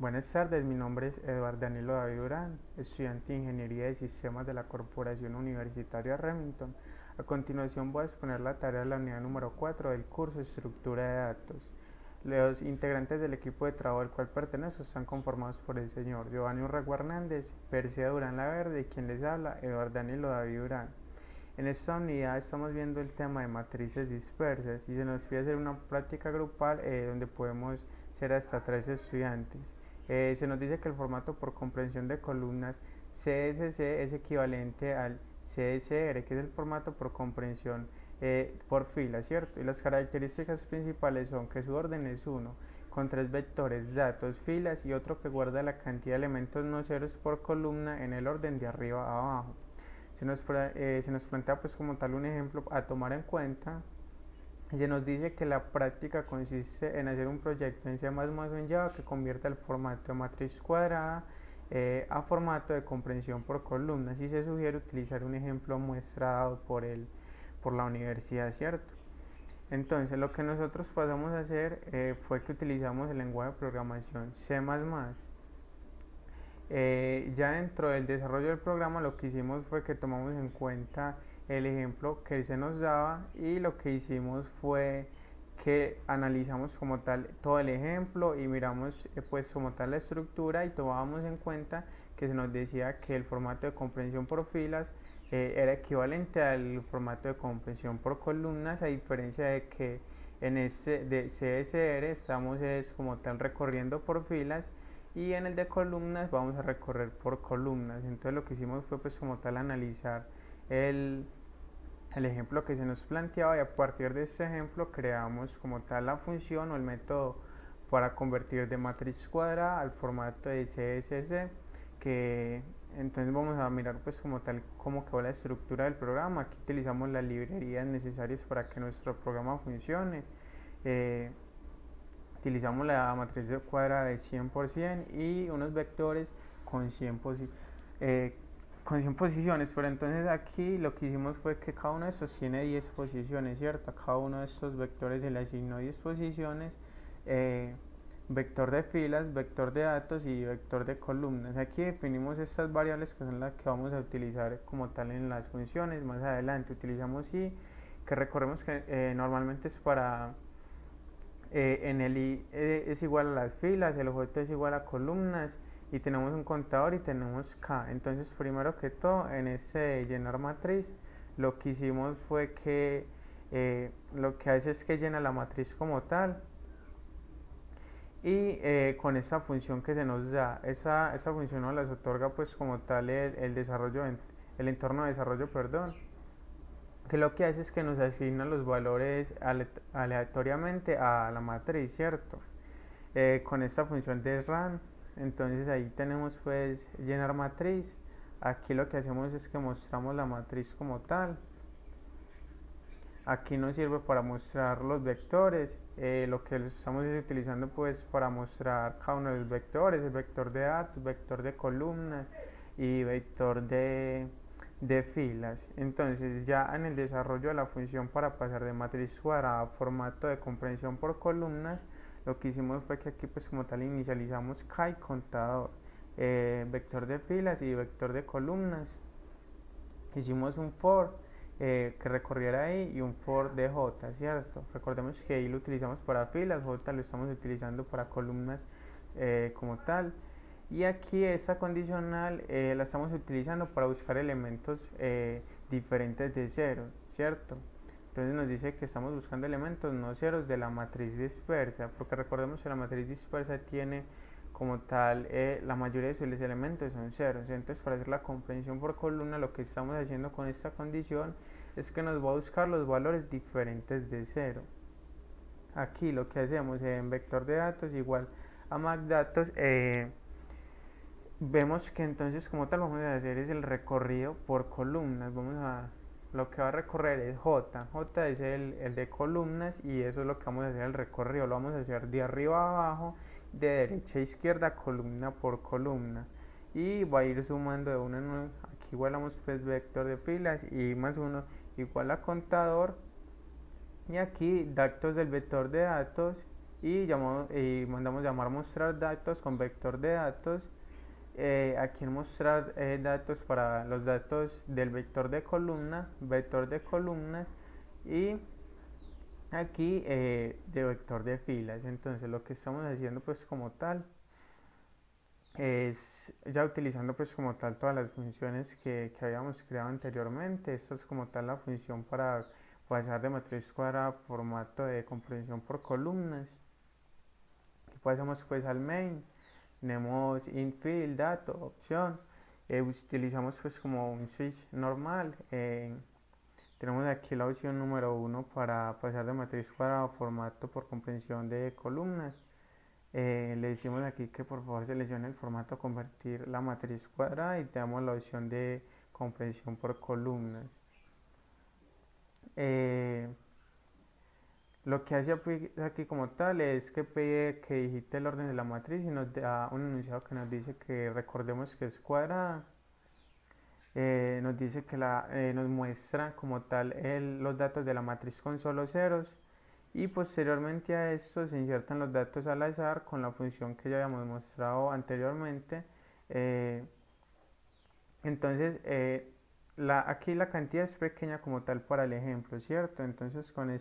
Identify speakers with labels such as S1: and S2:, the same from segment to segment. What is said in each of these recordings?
S1: Buenas tardes, mi nombre es Eduardo Danilo David Durán, estudiante de Ingeniería de Sistemas de la Corporación Universitaria Remington. A continuación voy a exponer la tarea de la unidad número 4 del curso Estructura de Datos. Los integrantes del equipo de trabajo al cual pertenezco están conformados por el señor Giovanni Urrego Hernández, Persia Durán Laverde y quien les habla, Eduardo Danilo David Durán. En esta unidad estamos viendo el tema de matrices dispersas y se nos pide hacer una práctica grupal donde podemos ser hasta 3 estudiantes. Se nos dice que el formato por comprensión de columnas CSC es equivalente al CSR, que es el formato por comprensión por fila, ¿cierto? Y las características principales son que su orden es 1, con 3 vectores, datos, filas y otro que guarda la cantidad de elementos no ceros por columna en el orden de arriba a abajo. Se nos plantea pues como tal un ejemplo a tomar en cuenta. Se nos dice que la práctica consiste en hacer un proyecto en C++ o en Java que convierta el formato de matriz cuadrada a formato de comprensión por columnas, y se sugiere utilizar un ejemplo muestrado por la universidad, ¿cierto? Entonces lo que nosotros pasamos a hacer fue que utilizamos el lenguaje de programación C++. Ya dentro del desarrollo del programa lo que hicimos fue que tomamos en cuenta el ejemplo que se nos daba, y lo que hicimos fue que analizamos como tal todo el ejemplo y miramos pues como tal la estructura, y tomábamos en cuenta que se nos decía que el formato de comprensión por filas era equivalente al formato de comprensión por columnas, a diferencia de que en este de CSR estamos es como tal recorriendo por filas, y en el de columnas vamos a recorrer por columnas. Entonces lo que hicimos fue pues como tal analizar el, el ejemplo que se nos planteaba, y a partir de este ejemplo creamos como tal la función o el método para convertir de matriz cuadrada al formato de CSS, que entonces vamos a mirar pues como tal cómo quedó la estructura del programa. Aquí utilizamos las librerías necesarias para que nuestro programa funcione. eh, Utilizamos la matriz de cuadrada de 100% y unos vectores con 100, eh, con 100 posiciones, pero entonces aquí lo que hicimos fue que cada uno de estos tiene 10 posiciones, ¿cierto? A cada uno de estos vectores se le asignó 10 posiciones, eh, vector de filas, vector de datos y vector de columnas. Aquí definimos estas variables que son las que vamos a utilizar como tal en las funciones. Más adelante utilizamos y que recordemos que normalmente es para en el i es igual a las filas, el j es igual a columnas, y tenemos un contador y tenemos k. Entonces primero que todo en ese llenar matriz lo que hicimos fue que lo que hace es que llena la matriz como tal, y con esa función que se nos da, esa función nos las otorga pues como tal el desarrollo, el entorno de desarrollo, perdón, que lo que hace es que nos asigna los valores aleatoriamente a la matriz, ¿cierto? Con esta función de run, entonces ahí tenemos pues llenar matriz. Aquí lo que hacemos es que mostramos la matriz como tal. Aquí nos sirve para mostrar los vectores, lo que estamos utilizando pues para mostrar cada uno de los vectores, el vector de datos, vector de columnas y vector de filas. Entonces ya en el desarrollo de la función para pasar de matriz cuadrada a formato de comprensión por columnas, lo que hicimos fue que aquí pues como tal inicializamos k y contador, vector de filas y vector de columnas. Hicimos un for que recorriera ahí, y un for de j, ¿cierto? Recordemos que ahí lo utilizamos para filas, j lo estamos utilizando para columnas como tal. Y aquí esta condicional la estamos utilizando para buscar elementos diferentes de cero, ¿cierto? Entonces nos dice que estamos buscando elementos no ceros de la matriz dispersa, porque recordemos que la matriz dispersa tiene como tal la mayoría de sus elementos son ceros. Entonces para hacer la comprensión por columna, lo que estamos haciendo con esta condición es que nos va a buscar los valores diferentes de cero. Aquí lo que hacemos en vector de datos igual a macdatos, vemos que entonces como tal vamos a hacer es el recorrido por columnas. Lo que va a recorrer es j es el de columnas, y eso es lo que vamos a hacer el recorrido, lo vamos a hacer de arriba a abajo, de derecha a izquierda, columna por columna, y va a ir sumando de uno en uno. Aquí igualamos pues vector de filas y más uno igual a contador, y aquí datos del vector de datos y mandamos llamar mostrar datos con vector de datos. Aquí en mostrar datos para los datos del vector de columna, vector de columnas y aquí de vector de filas. Entonces lo que estamos haciendo pues como tal es ya utilizando pues como tal todas las funciones que habíamos creado anteriormente. Esta es como tal la función para pasar de matriz cuadrada a formato de comprensión por columnas. Aquí pasamos pues al main, tenemos infill, dato, opción, utilizamos pues como un switch normal. Tenemos aquí la opción número 1 para pasar de matriz cuadrada a formato por comprensión de columnas. Le decimos aquí que por favor seleccione el formato convertir la matriz cuadrada y te damos la opción de comprensión por columnas. Lo que hace aquí como tal es que pide que digite el orden de la matriz y nos da un enunciado que nos dice que recordemos que es cuadrada. Nos dice que nos muestra como tal los datos de la matriz con solo ceros y posteriormente a esto se insertan los datos al azar con la función que ya habíamos mostrado anteriormente. Eh, entonces aquí la cantidad es pequeña como tal para el ejemplo, ¿cierto? Entonces con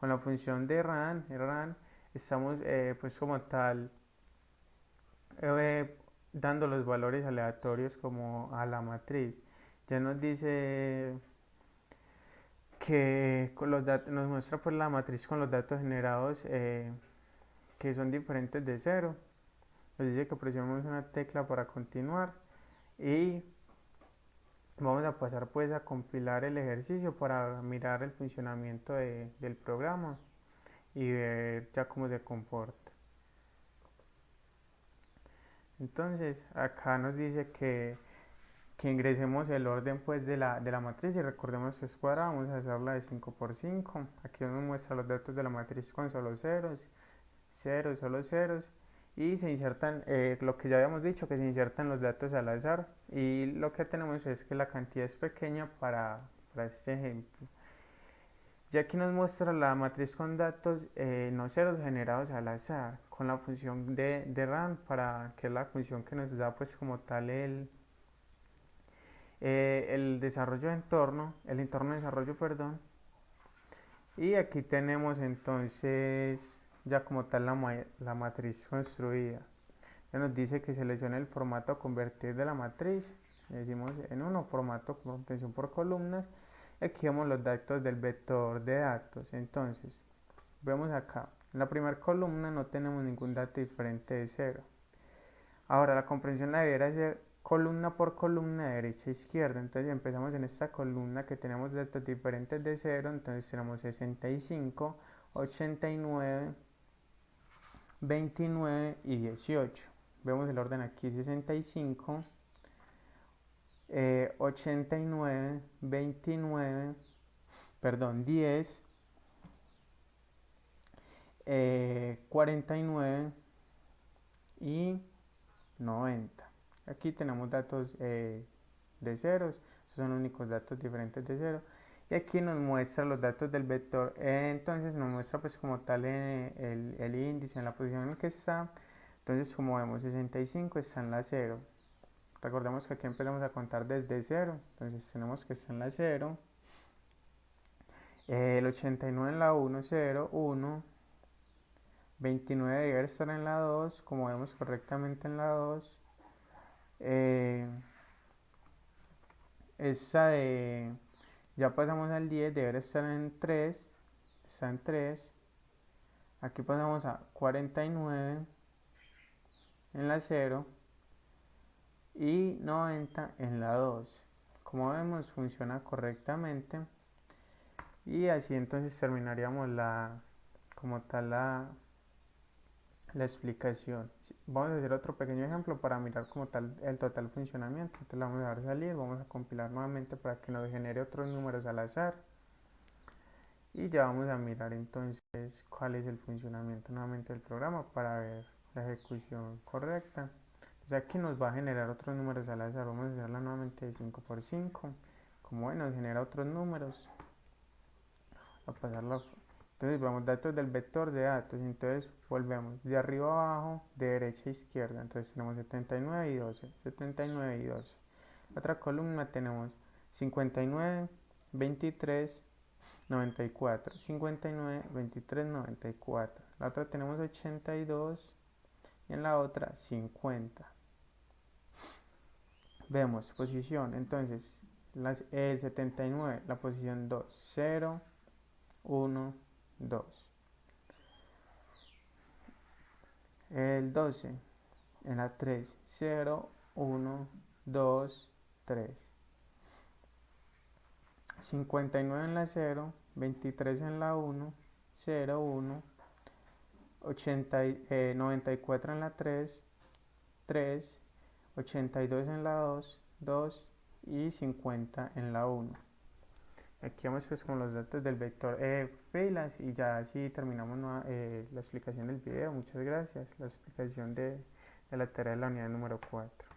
S1: la función de ran estamos pues como tal dando los valores aleatorios como a la matriz. Ya nos dice que con los nos muestra pues la matriz con los datos generados que son diferentes de cero. Nos dice que presionemos una tecla para continuar y vamos a pasar pues a compilar el ejercicio para mirar el funcionamiento del programa y ver ya cómo se comporta. Entonces acá nos dice que ingresemos el orden pues de la matriz y recordemos que es cuadrada, vamos a hacerla de 5 por 5. Aquí nos muestra los datos de la matriz con solo ceros, ceros, solo ceros y se insertan lo que ya habíamos dicho, que se insertan los datos al azar y lo que tenemos es que la cantidad es pequeña para este ejemplo. Ya aquí nos muestra la matriz con datos no ceros generados al azar con la función de ran, que es la función que nos da pues como tal el desarrollo de entorno, el entorno de desarrollo, perdón. Y aquí tenemos entonces ya como tal la matriz construida. Ya nos dice que seleccione el formato a convertir de la matriz. Le decimos en uno, formato comprensión por columnas. Y aquí vemos los datos del vector de datos. Entonces, vemos acá, en la primera columna no tenemos ningún dato diferente de cero. Ahora la comprensión la debería ser columna por columna, derecha a izquierda. Entonces empezamos en esta columna que tenemos datos diferentes de cero. Entonces tenemos 65, 89, 29 y 18. Vemos el orden aquí: 65, 89, 29, perdón, 10, 49 y 90. Aquí tenemos datos de ceros, estos son los únicos datos diferentes de cero. Y aquí nos muestra los datos del vector, entonces nos muestra pues como tal el índice en la posición en que está. Entonces como vemos 65 está en la 0. Recordemos que aquí empezamos a contar desde 0, entonces tenemos que está en la 0. El 89 en la 1, 0, 1. 29 debe estar en la 2, como vemos correctamente en la 2. Esa de ya pasamos al 10, debe estar en 3, está en 3. Aquí pasamos a 49 en la 0 y 90 en la 2. Como vemos funciona correctamente y así entonces terminaríamos como tal la explicación. Vamos a hacer otro pequeño ejemplo para mirar como tal el total funcionamiento. Entonces la vamos a dar salir, vamos a compilar nuevamente para que nos genere otros números al azar y ya vamos a mirar entonces cuál es el funcionamiento nuevamente del programa para ver la ejecución correcta. Entonces aquí nos va a generar otros números al azar, vamos a hacerla nuevamente de 5 por 5. Como ven, nos genera otros números, a pasarlo Entonces vamos datos del vector de datos, entonces volvemos de arriba a abajo, de derecha a izquierda, entonces tenemos 79 y 12, 79 y 12. Otra columna tenemos 59, 23, 94, 59, 23, 94. La otra tenemos 82 y en la otra 50. Vemos posición, entonces el 79, la posición 2, 0, 1, 2. El 12 en la 3, 0, 1, 2, 3. 59 en la 0, 23 en la 1, 0, 1, 94 en la 3, 3, 82 en la 2, 2 y 50 en la 1. Aquí vamos pues con los datos del vector filas y ya así terminamos la explicación del video. Muchas gracias. La explicación de la tarea de la unidad número 4.